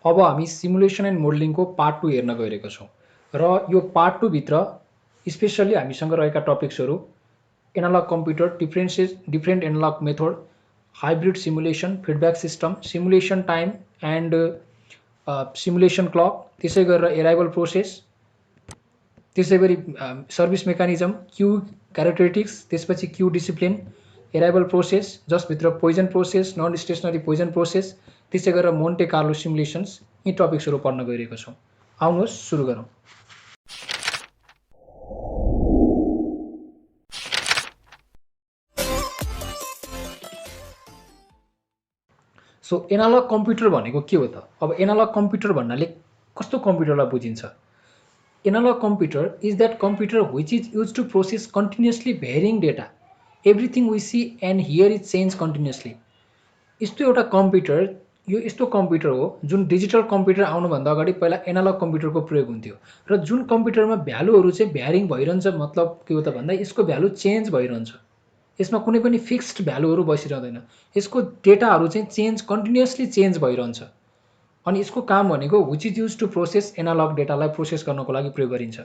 अब हामी simulation and मोडलिङको part 2 हेर्न गइरहेका छौँ र यो पार्ट 2 भित्र स्पेसल्ली हामीसँग रहेका टपिक्सहरू analog computer, different analog method, hybrid simulation, feedback system, simulation time and simulation clock, त्यसै गरेर एराइभल प्रोसेस, त्यसै गरी सर्भिस मेकानिजम, क्यू क्यारेक्टरिस्टिक्स, त्यसपछि क्यू डिसिप्लिन, एराइभल प्रोसेस जसभित्र Poisson process, non stationary Poisson process, त्यसै गरेर मोन्टे कार्लो सिमुलेसन्स, यी टपिक्सहरू पढ्न गइरहेको छौँ। आउनुहोस् सुरु गरौँ। सो एनालग कम्प्युटर भनेको के हो त? अब एनालग कम्प्युटर भन्नाले कस्तो कम्प्युटरलाई बुझिन्छ? Analog computer is that computer which is used to process continuously varying data. Everything we see and hear is changed continuously. यस्तो एउटा कम्प्युटर, यो यस्तो कम्प्युटर हो जुन डिजिटल कम्प्युटर आउनुभन्दा अगाडि पहिला एनालग कम्प्युटरको प्रयोग हुन्थ्यो र जुन कम्प्युटरमा भ्यालुहरू चाहिँ भ्यारिङ भइरहन्छ। मतलब के हो त भन्दा यसको भ्यालु चेन्ज भइरहन्छ, यसमा कुनै पनि फिक्स्ड भ्यालुहरू बसिरहँदैन, यसको डेटाहरू चाहिँ कन्टिन्युअसली चेन्ज भइरहन्छ। अनि यसको काम भनेको which is use to process analog डेटालाई प्रोसेस गर्नको लागि प्रयोग गरिन्छ।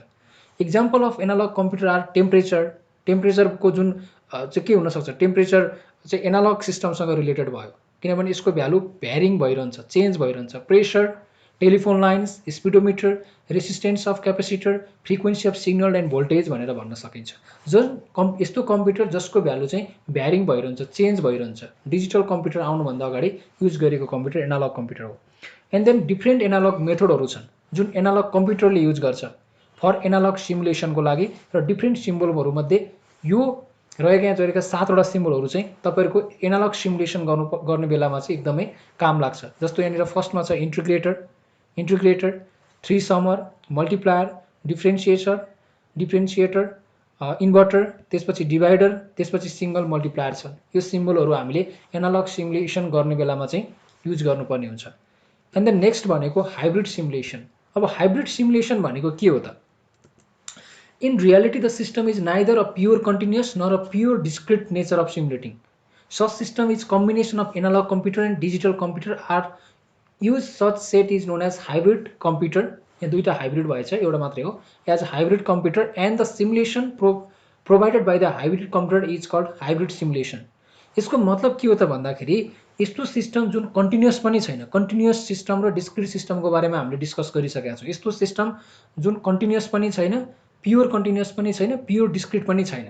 Example of analog computer are टेम्परेचरको जुन चाहिँ के हुनसक्छ, टेम्परेचर चाहिँ एनालग सिस्टमसँग रिलेटेड भयो किनभने यसको भ्यालु भ्यारिङ भइरहन्छ, चेन्ज भइरहन्छ। Pressure, telephone lines, speedometer, resistance of capacitor, frequency of signal and voltage भनेर भन्न सकिन्छ। यस्तो कम्प्युटर जसको भ्यालु चाहिँ भ्यारिङ भइरहन्छ, चेन्ज भइरहन्छ, डिजिटल कम्प्युटर आउनुभन्दा अगाडि युज गरेको कम्प्युटर एनालग कम्प्युटर हो। एन्ड देन डिफ्रेन्ट एनालग मेथडहरू छन् जुन एनालग कम्प्युटरले युज गर्छ फर एनालग सिमुलेसनको लागि। र डिफ्रेन्ट सिम्बलहरूमध्ये यो रहेका जोडेका 7वटा सिम्बलहरू चाहिँ तपाईँहरूको एनालग सिमुलेसन गर्ने बेलामा चाहिँ एकदमै काम लाग्छ। जस्तो यहाँनिर फर्स्टमा छ इन्टिग्रेटर, थ्री समर, मल्टिप्लायर, डिफ्रेन्सिएटर, इन्भर्टर, त्यसपछि डिभाइडर, त्यसपछि सिङ्गल मल्टिप्लायर छ। यो सिम्बलहरू हामीले एनालग सिमुलेसन गर्ने बेलामा चाहिँ युज गर्नुपर्ने हुन्छ। एन्ड देन नेक्स्ट भनेको हाइब्रिड सिमुलेसन। अब हाइब्रिड सिमुलेसन भनेको के हो त? In reality, the system is neither a pure continuous nor a pure discrete nature of simulating. Such system is combination of analog computer and digital computer are used. Such set is known as hybrid computer. यहाँ दुईटा hybrid भएछ, एउटा मात्रै हो। As a hybrid computer and the simulation provided by the hybrid computer is called hybrid simulation. यसको मतलब के हो त भन्दाखेरि यस्तो सिस्टम जुन कन्टिन्युअस पनि छैन, कन्टिन्युअस सिस्टम र डिस्क्रिट सिस्टमको बारेमा हामीले डिस्कस गरिसकेका छौँ। यस्तो सिस्टम जुन कन्टिन्युअस पनि छैन, प्योर कन्टिन्युअस पनि छैन, प्योर डिस्क्रिट पनि छैन।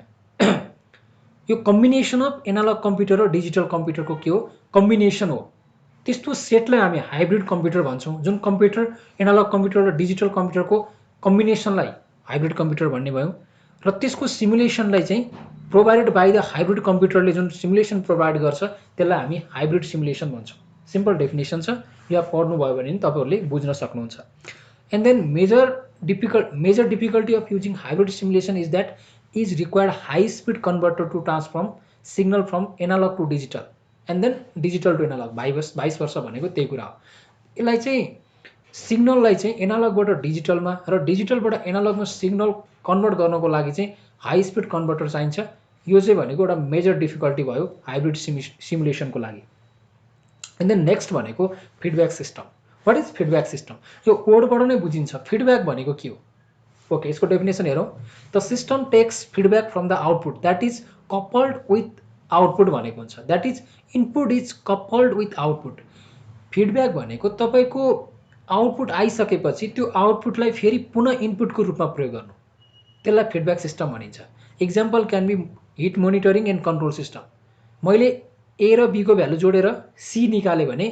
यो कम्बिनेसन अफ एनालग कम्प्युटर र डिजिटल कम्प्युटरको के हो? कम्बिनेसन हो। त्यस्तो सेटलाई हामी हाइब्रिड कम्प्युटर भन्छौँ। जुन कम्प्युटर एनालग कम्प्युटर र डिजिटल कम्प्युटरको कम्बिनेसनलाई हाइब्रिड कम्प्युटर भन्ने भयो। र त्यसको सिमुलेसनलाई चाहिँ प्रोभाइडेड बाई द हाइब्रिड कम्प्युटरले जुन सिमुलेसन प्रोभाइड गर्छ त्यसलाई हामी हाइब्रिड सिमुलेसन भन्छौँ। सिम्पल डेफिनेसन छ, या पढ्नुभयो भने नि तपाईँहरूले बुझ्न सक्नुहुन्छ। And then major difficulty of using hybrid simulation is that is required high speed converter to transform signal from analog to digital and then digital to analog, vice versa भनेको त्यही कुरा हो। यसलाई चाहिँ सिग्नललाई चाहिँ एनालगबाट डिजिटलमा र डिजिटलबाट एनालगमा सिग्नल कन्भर्ट गर्नको लागि चाहिँ हाई स्पिड कन्भर्टर चाहिन्छ। यो चाहिँ भनेको एउटा मेजर डिफिकल्टी भयो हाइब्रिड सिमुलेसनको लागि। एन्ड देन नेक्स्ट भनेको feedback system. What is feedback system? यो वर्डबाट नै बुझिन्छ फिडब्याक भनेको के हो। ओके, यसको डेफिनेसन हेरौँ। The system takes feedback from the output that is coupled with output भनेको हुन्छ। That is input is coupled with output. Feedback भनेको तपाईँको आउटपुट आइसकेपछि त्यो आउटपुटलाई फेरि पुनः इनपुटको रूपमा प्रयोग गर्नु, त्यसलाई फिडब्याक सिस्टम भनिन्छ। Example can be heat monitoring and control system. मैले ए र बीको भ्यालु जोडेर सी निकालेँ भने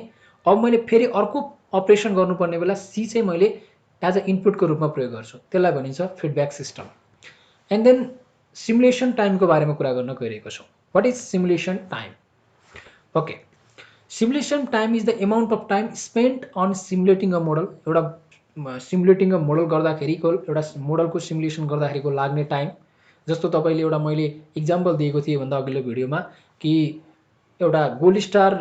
अब मैले फेरि अर्को अपरेसन गर्नुपर्ने बेला सी चाहिँ मैले एज अ इनपुटको रूपमा प्रयोग गर्छु, त्यसलाई भनिन्छ feedback system. And then simulation टाइमको बारेमा कुरा गर्न गइरहेको छौँ। What is simulation time? Okay, simulation time is the amount of time spent on simulating a model. एउटा सिमुलेटिङ अ मोडल गर्दाखेरिको, एउटा मोडलको सिमुलेसन गर्दाखेरिको लाग्ने टाइम। जस्तो तपाईँले एउटा मैले इक्जाम्पल दिएको थिएँ भन्दा अघिल्लो भिडियोमा कि एउटा गोल्ड स्टार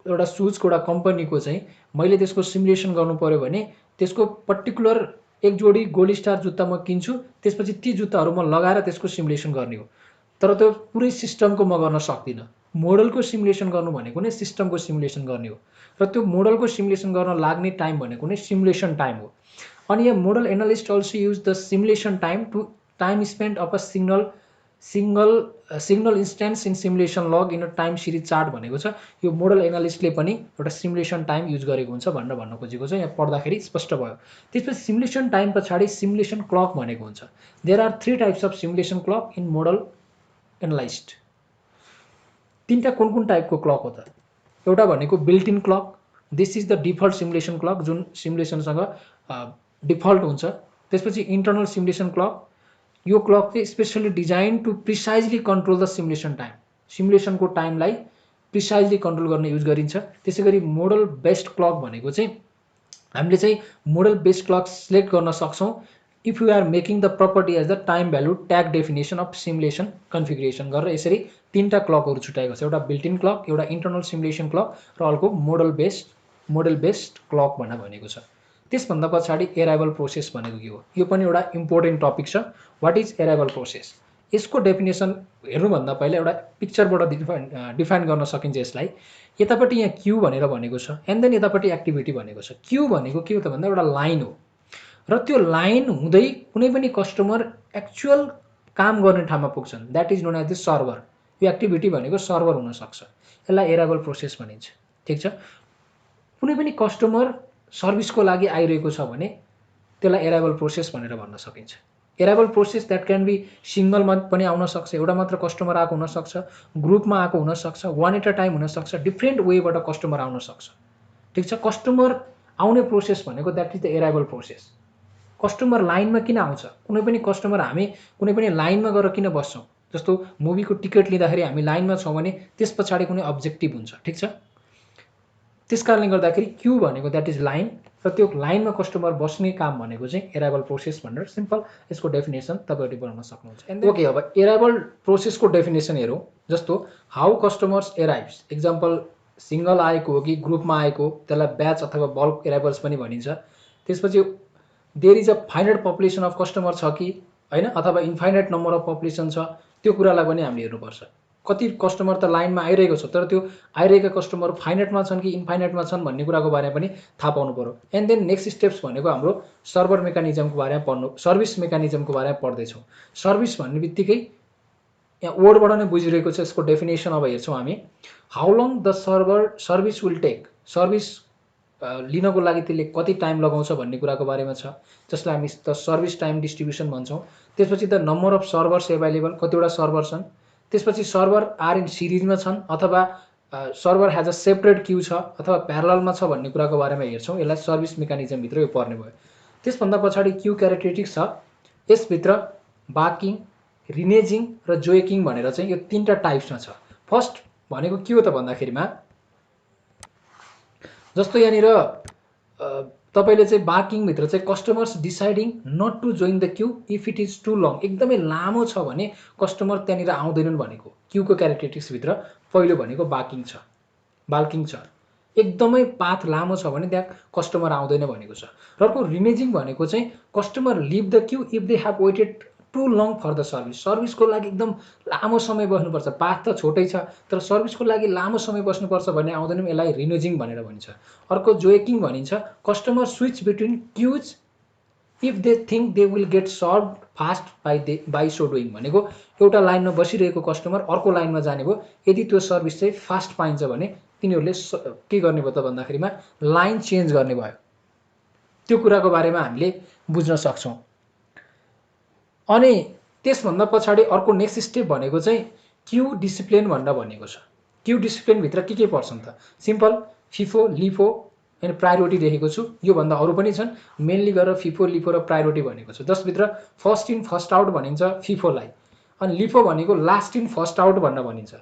एउटा सुजको एउटा कम्पनीको चाहिँ मैले त्यसको सिमुलेसन गर्नु पऱ्यो भने त्यसको पर्टिकुलर एक जोडी गोल्ड स्टार जुत्ता म किन्छु, त्यसपछि ती जुत्ताहरू म लगाएर त्यसको सिमुलेसन गर्ने हो। तर त्यो पुरै सिस्टमको म गर्न सक्दिनँ। मोडलको सिमुलेसन गर्नु भनेको नै सिस्टमको सिमुलेसन गर्ने हो र त्यो मोडलको सिमुलेसन गर्न लाग्ने टाइम भनेको नै सिमुलेसन टाइम हो। अनि यहाँ model analyst also use the simulation time to time spend of a signal instance in simulation log in a time series chart भनेको छ। यो मोडल एनालिस्टले पनि एउटा सिमुलेसन टाइम युज गरेको हुन्छ भनेर भन्न खोजेको छ। यहाँ पढ्दाखेरि स्पष्ट भयो। त्यसपछि सिमुलेसन टाइम पछाडि सिमुलेसन क्लक भनेको हुन्छ। There are 3 types of simulation clock in model analyst. तीनटा कुन टाइपको क्लक हो त? एउटा भनेको built in clock, this is the default simulation clock जुन सिमुलेसनसँग डिफल्ट हुन्छ। त्यसपछि इन्टरनल सिमुलेसन क्लक, यो क्लक चाहिँ specially design to precisely control the simulation time, सिमुलेसनको टाइमलाई प्रिसाइजली कन्ट्रोल गर्न युज गरिन्छ। त्यसैगरी मोडल बेस्ड क्लक भनेको चाहिँ हामीले चाहिँ मोडल बेस्ड क्लक सिलेक्ट गर्न सक्छौँ if you are making the property as the time value tag definition of simulation configuration गरेर यसरी तीनटा क्लकहरू छुट्याएको छ। एउटा बिल्ट इन क्लक, एउटा इन्टरनल सिमुलेसन क्लक र अर्को मोडल बेस्ड क्लक भनेको छ। त्यसभन्दा पछाडि एराइभल प्रोसेस भनेको के हो? यो पनि एउटा इम्पोर्टेन्ट टपिक छ। What is arrival process? यसको डेफिनेसन हेर्नुभन्दा पहिला एउटा पिक्चरबाट डिफाइन गर्न सकिन्छ यसलाई। यतापट्टि यहाँ क्यू भनेर भनेको छ एन्ड देन यतापट्टि एक्टिभिटी भनेको छ। क्यू भनेको के हो त भन्दा एउटा लाइन हो र त्यो लाइन हुँदै कुनै पनि कस्टमर एक्चुअल काम गर्ने ठाउँमा पुग्छन्, that is known as the server. यो एक्टिभिटी भनेको सर्भर हुनसक्छ, यसलाई एराइभल प्रोसेस भनिन्छ। ठिक छ। कुनै पनि कस्टमर सर्भिसको लागि आइरहेको छ भने त्यसलाई एराइभल प्रोसेस भनेर भन्न सकिन्छ। Arrival process that can be सिङ्गलमा पनि आउन सक्छ, एउटा मात्र कस्टमर आएको हुनसक्छ, ग्रुपमा आएको हुनसक्छ, वान एट अ टाइम हुनसक्छ, डिफ्रेन्ट वेबाट कस्टमर आउन सक्छ। ठिक छ। कस्टमर आउने प्रोसेस भनेको that is the arrival process. Customer लाइनमा किन आउँछ? कुनै पनि कस्टमर हामी कुनै पनि लाइनमा गएर किन बस्छौँ? जस्तो मुभीको टिकट लिँदाखेरि हामी लाइनमा छौँ भने त्यस पछाडि कुनै अब्जेक्टिभ हुन्छ। ठिक छ। त्यस कारणले गर्दाखेरि क्यू भनेको द्याट इज लाइन र त्यो लाइनमा कस्टमर बस्ने काम भनेको चाहिँ एराइभल प्रोसेस भनेर सिम्पल यसको डेफिनेसन तपाईँहरूले बनाउन सक्नुहुन्छ। ओके, अब एराइभल प्रोसेसको डेफिनेसन हेरौँ। जस्तो हाउ कस्टमर्स एराइभ्स, इक्जाम्पल सिङ्गल आएको हो कि ग्रुपमा आएको, त्यसलाई ब्याच अथवा बल्क एराइभल्स पनि भनिन्छ। त्यसपछि there is a finite population of customer छ कि होइन, अथवा इन्फाइनाइट नम्बर अफ पपुलेसन छ, त्यो कुरालाई पनि हामीले हेर्नुपर्छ। कति कस्टमर त लाइनमा आइरहेको छ तर त्यो आइरहेका कस्टमर फाइनाइटमा छन् कि इन्फाइनाइटमा छन् भन्ने कुराको बारेमा पनि थाहा पाउनु पऱ्यो। एन्ड देन नेक्स्ट स्टेप्स भनेको हाम्रो सर्भर मेकानिजमको बारेमा पढ्नु, सर्भिस मेकानिजमको बारेमा पढ्दैछौँ। सर्भिस भन्ने बित्तिकै यहाँ वर्डबाट नै बुझिरहेको छ। यसको डेफिनेसन अब हेर्छौँ हामी। How long the service will take, service लिनको लागि त्यसले कति टाइम लगाउँछ भन्ने कुराको बारेमा छ, जसलाई हामी द सर्भिस टाइम डिस्ट्रिब्युसन भन्छौँ। त्यसपछि the number of servers available, कतिवटा सर्भर छन्। त्यसपछि सर्भर आर इन सिरिजमा छन् अथवा server has a separate Q छ अथवा प्यारललमा छ भन्ने कुराको बारेमा हेर्छौँ। यसलाई सर्भिस मेकानिजमभित्र यो पर्ने भयो। त्यसभन्दा पछाडि क्यू क्यारेक्टरिस्टिक्स छ। यसभित्र बाकिङ, रिनेजिङ र जोइकिङ भनेर चाहिँ यो तीनटा टाइप्समा छ। फर्स्ट भनेको के हो त भन्दाखेरिमा जस्तो यहाँनिर तपाईँले चाहिँ बाकिङभित्र चाहिँ customers deciding not to join the queue if it is too long, एकदमै लामो छ भने कस्टमर त्यहाँनिर आउँदैनन् भनेको क्यूको क्यारेक्टरिस्टिक्सभित्र पहिलो भनेको बाकिङ छ। एकदमै पाथ लामो छ भने त्यहाँ कस्टमर आउँदैन भनेको छ। र अर्को रिनेजिङ भनेको चाहिँ customer leave the queue if they have waited too long for the service, सर्भिसको लागि एकदम लामो समय बस्नुपर्छ, पाथ त छोटै छ तर सर्भिसको लागि लामो समय बस्नुपर्छ भन्ने आउँदैनौँ, यसलाई रिनेजिङ भनेर भनिन्छ। अर्को जोइकिङ भनिन्छ, customer switch between queues if they think they will get serve fast by so doing, भनेको एउटा लाइनमा बसिरहेको कस्टमर अर्को लाइनमा जाने भयो, यदि त्यो सर्भिस चाहिँ फास्ट पाइन्छ भने तिनीहरूले के गर्ने भयो त भन्दाखेरिमा लाइन चेन्ज गर्ने भयो। त्यो कुराको बारेमा हामीले बुझ्न सक्छौँ। अनि त्यसभन्दा पछाडि अर्को नेक्स्ट स्टेप भनेको चाहिँ क्यू डिसिप्लिन भनेर भनेको छ। क्यू डिसिप्लिनभित्र के पर्छन् त? सिम्पल फिफो, लिफो अनि प्रायोरिटी देखेको छु, योभन्दा अरू पनि छन्, मेनली गरेर फिफो, लिफो र प्रायोरिटी भनेको छ। जसभित्र फर्स्ट इन फर्स्ट आउट भनिन्छ फिफोलाई, अनि लिफो भनेको लास्ट इन फर्स्ट आउट भनेर भनिन्छ।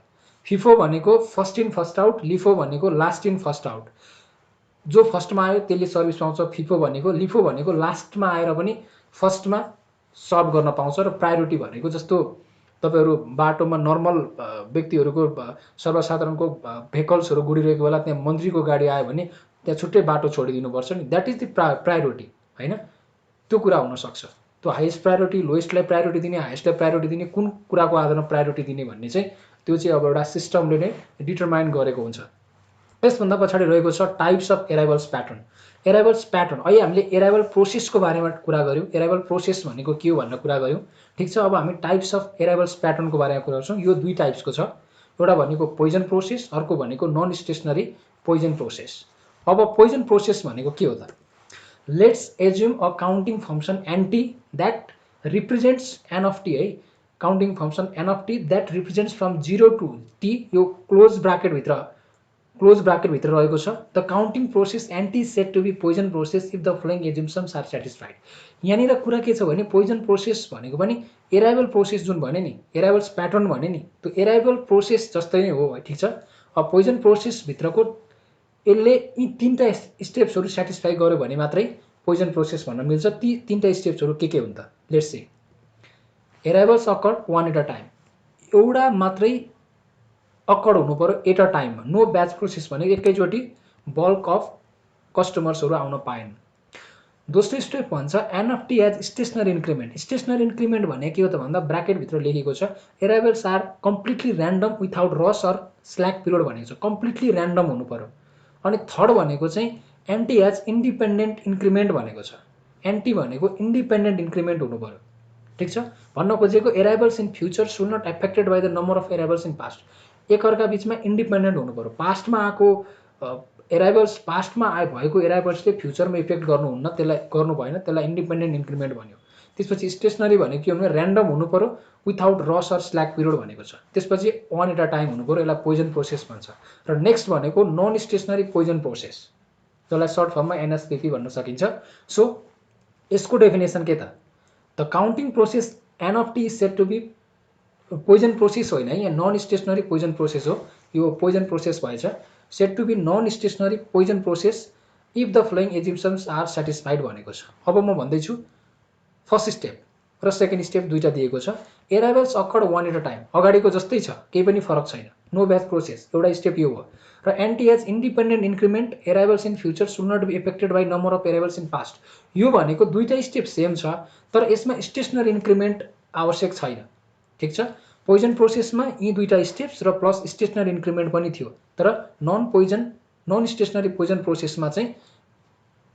फिफो भनेको first in first out, LIFO भनेको लास्ट इन फर्स्ट आउट। जो फर्स्टमा आयो त्यसले सर्भिस पाउँछ फिफो भनेको, लिफो भनेको लास्टमा आएर पनि फर्स्टमा सर्भ गर्न पाउँछ। र प्रायोरिटी भनेको जस्तो तपाईँहरू बाटोमा नर्मल व्यक्तिहरूको सर्वसाधारणको भेहिकल्सहरू गुडिरहेको बेला त्यहाँ मन्त्रीको गाडी आयो भने त्यहाँ छुट्टै बाटो छोडिदिनुपर्छ नि, द्याट इज द प्रायोरिटी होइन। त्यो कुरा हुनसक्छ। त्यो हाइएस्ट प्रायोरिटी, लोएस्टलाई प्रायोरिटी दिने, हाइएस्टलाई प्रायोरिटी दिने, कुन कुराको आधारमा प्रायोरिटी दिने भन्ने चाहिँ त्यो चाहिँ अब एउटा सिस्टमले नै डिटरमाइन गरेको हुन्छ। त्यसभन्दा पछाडि रहेको छ टाइप्स अफ एराइभल्स प्याटर्न। एराइभल्स प्याटर्न, अहिले हामीले एराइभल प्रोसेसको बारेमा कुरा गऱ्यौँ, एराइभल प्रोसेस भनेको के हो भनेर कुरा गऱ्यौँ, ठिक छ। अब हामी टाइप्स अफ एराइभल्स प्याटर्नको बारेमा कुरा गर्छौँ। यो दुई टाइप्सको छ, एउटा भनेको पोइजन प्रोसेस, अर्को भनेको नन स्टेसनरी पोइजन प्रोसेस। अब पोइजन प्रोसेस भनेको के हो त? Let's assume a counting function NT that represents N of T है, counting function N of T that represents from 0 to T, यो क्लोज ब्राकेटभित्र रहेको छ। The counting process NT said to be Poisson process if the following assumptions are satisfied. यहाँनिर कुरा के छ भने पोइजन प्रोसेस भनेको पनि एराइभल प्रोसेस जुन भने नि, एराइभल्स प्याटर्न भने नि, त्यो एराइभल प्रोसेस जस्तै नै हो, ठिक छ। अब पोइजन प्रोसेसभित्रको यसले यी तीनटा स्टेप्सहरू सेटिस्फाई गर्यो भने मात्रै पोइजन प्रोसेस भन्न मिल्छ। ती तीनटा स्टेप्सहरू के हुन् त? Let's see, arrivals occur one at a time, एउटा मात्रै अकर हुनु पर्यो एट अ टाइममा। नो ब्याच प्रोसेस भने एकैचोटि बल्क अफ कस्टमर्सहरू आउन पाएन। दोस्रो स्टेप भन्छ NFT as stationary increment. Stationary increment भने के हो त भन्दा ब्राकेटभित्र लेखेको छ arrivals are completely random without rush or slack period भनेको छ, कम्प्लिटली ऱ्यान्डम हुनु पर्यो। अनि थर्ड भनेको चाहिँ एन्टी एज इन्डिपेन्डेन्ट इन्क्रिमेन्ट भनेको छ। एन्टी भनेको इन्डिपेन्डेन्ट इन्क्रिमेन्ट हुनु पर्यो, ठिक छ। भन्न खोजेको arrivals in future should not affected by the number of arrivals in past, एकअर्का बिचमा इन्डिपेन्डेन्ट हुनु पर्यो। पास्टमा आएको एराइभल्स, पास्टमा भएको एराइभल्सले फ्युचरमा इफेक्ट गर्नुहुन्न, त्यसलाई गर्नु भएन, त्यसलाई इन्डिपेन्डेन्ट इन्क्रिमेन्ट भन्यो। त्यसपछि स्टेसनरी भनेको के हुनु, ऱ्यान्डम हुनु पर्यो without rush or slack period भनेको छ। त्यसपछि वान एट अ टाइम हुनु पर्यो, यसलाई पोइजन प्रोसेस भन्छ। र नेक्स्ट भनेको नन स्टेसनरी पोइजन प्रोसेस, जसलाई सर्ट फर्ममा एनएसपीपी भन्न सकिन्छ। सो यसको डेफिनेसन के त? The counting process N of T is said to be Poisson process होइन है, यहाँ नन स्टेसनरी पोइजन प्रोसेस हो, यो पोइजन प्रोसेस भएछ। Said to be non stationary Poisson process if the following assumptions are satisfied भनेको छ। अब म भन्दैछु फर्स्ट स्टेप र सेकेन्ड स्टेप दुईवटा दिएको छ। एराइभल्स occur one at a time, अगाडिको जस्तै छ, केही पनि फरक छैन। नो ब्याच प्रोसेस, एउटा स्टेप यो हो। र NT has independent increment, arrivals in future should not be affected by number of arrivals in past. यो भनेको दुईवटा स्टेप सेम छ, तर यसमा स्टेसनरी इन्क्रिमेन्ट आवश्यक छैन, ठिक छ। पोइजन प्रोसेसमा यी दुईवटा स्टेप्स र प्लस स्टेसनरी इन्क्रिमेन्ट पनि थियो, तर नन स्टेसनरी पोइजन प्रोसेसमा चाहिँ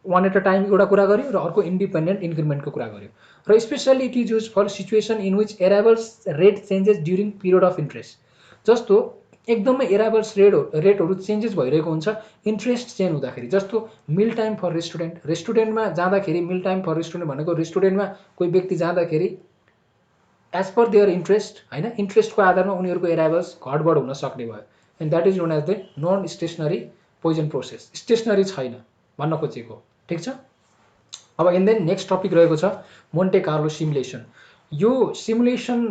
वान एट अ टाइम एउटा कुरा गर्यो र अर्को इन्डिपेन्डेन्ट इन्क्रिमेन्टको कुरा गर्यो। र specially it is use for situation in which arrivals rate changes during period of interest. जस्तो एकदमै एराइभल्स रेटहरू चेन्जेस भइरहेको हुन्छ इन्ट्रेस्ट चेन्ज हुँदाखेरि। जस्तो मिल टाइम फर रेस्टुरेन्ट, रेस्टुरेन्टमा जाँदाखेरि मिल टाइम फर रेस्टुरेन्ट भनेको रेस्टुरेन्टमा कोही व्यक्ति जाँदाखेरि एज पर देयर इन्ट्रेस्ट होइन, इन्ट्रेस्टको आधारमा उनीहरूको एराइभल्स घटबड हुन सक्ने भयो। And that is known as the non stationary Poisson process. Stationary छैन भन्न खोजेको, ठिक छ। अब एन्ड देन नेक्स्ट टपिक रहेको छ मोन्टे कार्लो सिमुलेसन। यो सिमुलेसन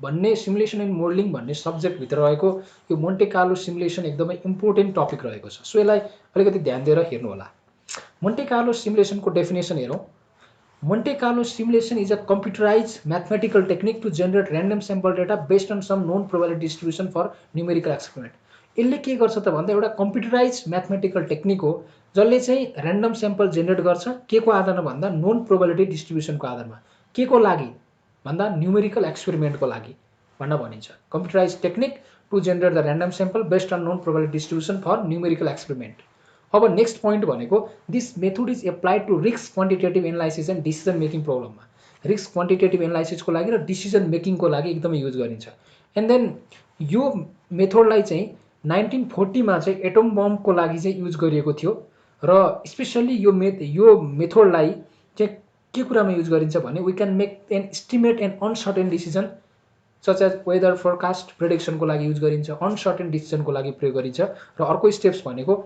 भन्ने, सिमुलेसन एन्ड मोडलिङ भन्ने सब्जेक्टभित्र रहेको यो मोन्टे कार्लो सिमुलेसन एकदमै इम्पोर्टेन्ट टपिक रहेको छ। सो यसलाई अलिकति ध्यान दिएर हेर्नु होला। मोन्टे कार्लो सिमुलेसनको डेफिनेसन हेरौँ। Monte Carlo simulation is a computerized mathematical technique to generate random sample data based on some known probability distribution for numerical experiment. यसले के गर्छ त भन्दा एउटा कम्प्युटराइज म्याथमेटिकल टेक्निक हो जसले चाहिँ ऱ्यान्डम स्याम्पल जेनेरेट गर्छ के को आधारमा भन्दा नोन प्रोबेबिलिटी डिस्ट्रिब्युसनको आधारमा। के को लागि भन्दा न्युमेरिकल एक्सपेरिमेन्टको लागि भन्न भनिन्छ। Computerise technique to generate the random sample based on known probability distribution for numerical experiment. अब नेक्स्ट पोइन्ट भनेको this method is applied to risk quantitative analysis and decision making प्रब्लममा। रिस्क क्वान्टिटेटिभ एनालाइसिसको लागि र decision मेकिङको लागि एकदमै use गरिन्छ। And then यो मेथडलाई चाहिँ 1940मा चाहिँ एटम बमको लागि चाहिँ युज गरिएको थियो र स्पेसल्ली यो मेथडलाई चाहिँ के कुरामा युज गरिन्छ भने we can make an estimate and uncertain decision such as weather forecast प्रेडिक्सनको लागि युज गरिन्छ, अनसर्टेन डिसिजनको लागि प्रयोग गरिन्छ। र अर्को स्टेप्स भनेको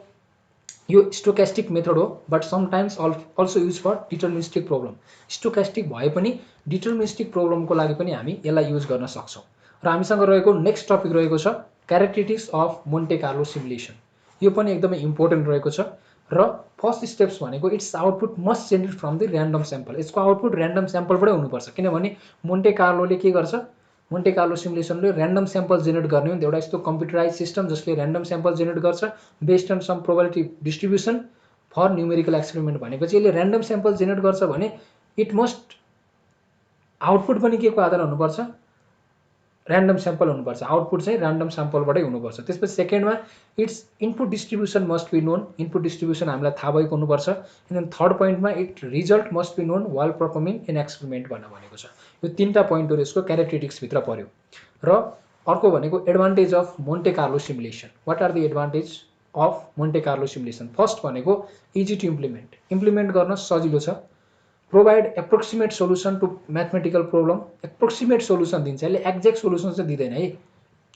यो स्टोकास्टिक मेथड हो but sometimes also use for deterministic problem. Stochastic भए पनि डिटर्मिनिस्टिक प्रब्लमको लागि पनि हामी यसलाई युज गर्न सक्छौँ। र हामीसँग रहेको नेक्स्ट टपिक रहेको छ characteristics of Monte Carlo simulation. यो पनि एकदमै इम्पोर्टेन्ट रहेको छ। र फर्स्ट स्टेप्स भनेको its output must generate from the random sample. यसको आउटपुट ऱ्यान्डम स्याम्पलबाटै हुनुपर्छ, किनभने मोन्टे कार्लोले के गर्छ, मोन्टे कार्लो सिमुलेसनले ऱ्यान्डम स्याम्पल जेनेरेट गर्ने हो। एउटा यस्तो कम्प्युटराइज सिस्टम जसले ऱ्यान्डम स्याम्पल जेनेरेट गर्छ based on some probability distribution for numerical experiment. भनेपछि यसले ऱ्यान्डम स्याम्पल जेनेरेट गर्छ भने इट मस्ट आउटपुट पनि के को आधारमा हुनुपर्छ, ऱ्यान्डम स्याम्पल हुनुपर्छ, आउटपुट चाहिँ ऱ्यान्डम स्याम्पलबाटै हुनुपर्छ। त्यसपछि सेकेन्डमा it's input distribution must be known, input distribution हामीलाई थाहा भएको हुनुपर्छ। एन्ड देन थर्ड पोइन्टमा it result must be known while performing an experiment भनेको छ। यो तीनटा पोइन्टहरू यसको क्यारेक्टरिस्टिक्सभित्र पर्यो। र अर्को भनेको advantage of Monte Carlo simulation. What are the advantage of Monte Carlo simulation? First भनेको इजी टु इम्प्लिमेन्ट गर्न सजिलो छ। Provide approximate solution to mathematical problem, approximate solution दिन्छ, यसले एक्ज्याक्ट सोल्युसन चाहिँ दिँदैन है।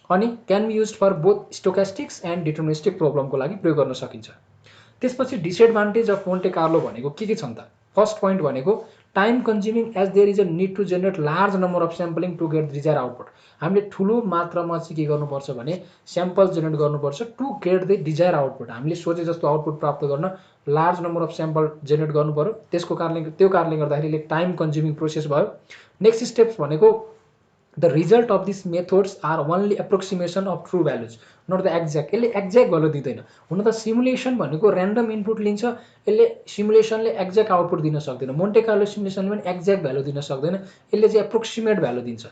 अनि can be use for both stochastics and deterministic प्रब्लमको लागि प्रयोग गर्न सकिन्छ। त्यसपछि डिसएडभान्टेज अफ मोन्टे कार्लो भनेको के छन् त? फर्स्ट पोइन्ट भनेको time consuming as there is a need to generate large number of sampling to get desire output. हामीले ठुलो मात्रामा चाहिँ के गर्नुपर्छ भने स्याम्पल जेनेरेट गर्नुपर्छ to get the desire output. हामीले सोचे जस्तो आउटपुट प्राप्त गर्न large number of sample generate गर्नु पर्यो। त्यो कारणले गर्दाखेरि टाइम कन्ज्युमिङ प्रोसेस भयो। नेक्स्ट स्टेप्स भनेको the result of this methods are only एप्रोक्सिमेसन of true values, not the exact. यसले एक्ज्याक्ट भ्यालु दिँदैन। हुन त सिमुलेसन भनेको ऱ्यान्डम इनपुट लिन्छ, यसले सिमुलेसनले एक्ज्याक्ट आउटपुट दिन सक्दैन। मोन्टे कार्लो सिमुलेसनले पनि एक्ज्याक्ट भ्यालु दिन सक्दैन, यसले चाहिँ एप्रोक्सिमेट भ्यालु दिन्छ।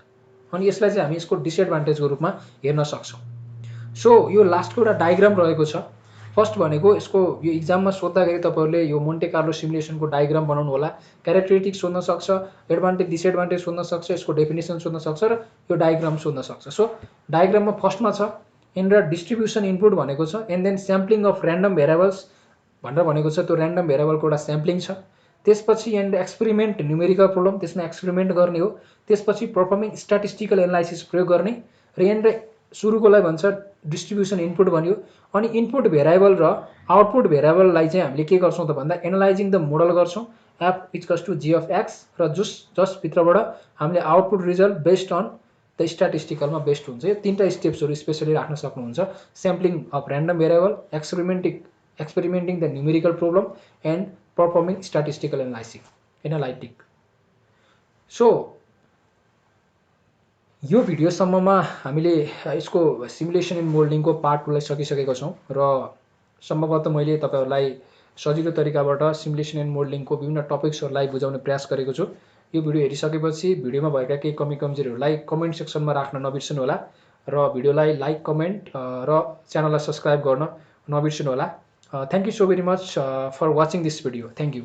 अनि यसलाई चाहिँ हामी यसको डिसएडभान्टेजको रूपमा हेर्न सक्छौँ। सो यो लास्टको एउटा डायग्राम रहेको छ। फर्स्ट भनेको यसको यो इक्जाममा सोद्धाखेरि तपाईँहरूले यो मोन्टे कार्लो सिमुलेसनको डायग्राम बनाउनु होला। क्यारेक्टरिस्टिक्स सोध्न सक्छ, एडभान्टेज डिसएडभान्टेज सोध्न सक्छ, यसको डेफिनेसन सोध्न सक्छ र यो डायग्राम सोध्न सक्छ। सो डायग्राममा फर्स्टमा छ यहाँनिर डिस्ट्रिब्युसन इनपुट भनेको छ, and then sampling of random variables भनेर भनेको छ। त्यो ऱ्यान्डम भेरिएबलको एउटा स्याम्पलिङ छ। त्यसपछि यहाँनिर एक्सपेरिमेन्ट न्युमेरिकल प्रब्लम, त्यसमा एक्सपेरिमेन्ट गर्ने हो। त्यसपछि पर्फर्मिङ स्ट्याटिस्टिकल एनालाइसिस प्रयोग गर्ने र यहाँनिर सुरुकोलाई भन्छ डिस्ट्रिब्युसन इनपुट भन्यो। अनि इनपुट भेरिएबल र आउटपुट भेरिएबललाई चाहिँ हामीले के गर्छौँ त भन्दा एनालाइजिङ द मोडल गर्छौँ F equals to G of X, र जसभित्रबाट हामीले output result based on the स्ट्याटिस्टिकलमा बेस्ड हुन्छ। यो तीनटा स्टेप्सहरू स्पेसली राख्न सक्नुहुन्छ। Sampling of random variable, experimenting the numerical problem and performing statistical analytic. So यो भिडियोसम्ममा हामीले यसको सिमुलेसन इन मोल्डिङको पार्ट 2 लाई सकिसकेको छौँ र सम्भवतः मैले तपाईँहरूलाई सजिलो तरिकाबाट सिमुलेसन इन मोल्डिङको विभिन्न टपिक्सहरूलाई बुझाउने प्रयास गरेको छु। यो भिडियो हेरिसकेपछि भिडियोमा भएका केही कमी कमजोरीहरूलाई कमेन्ट सेक्सनमा राख्न नबिर्सनु होला र भिडियोलाई लाइक, कमेन्ट र च्यानललाई सब्सक्राइब गर्न नबिर्सनु होला। Thank you so very much for watching this video. Thank you.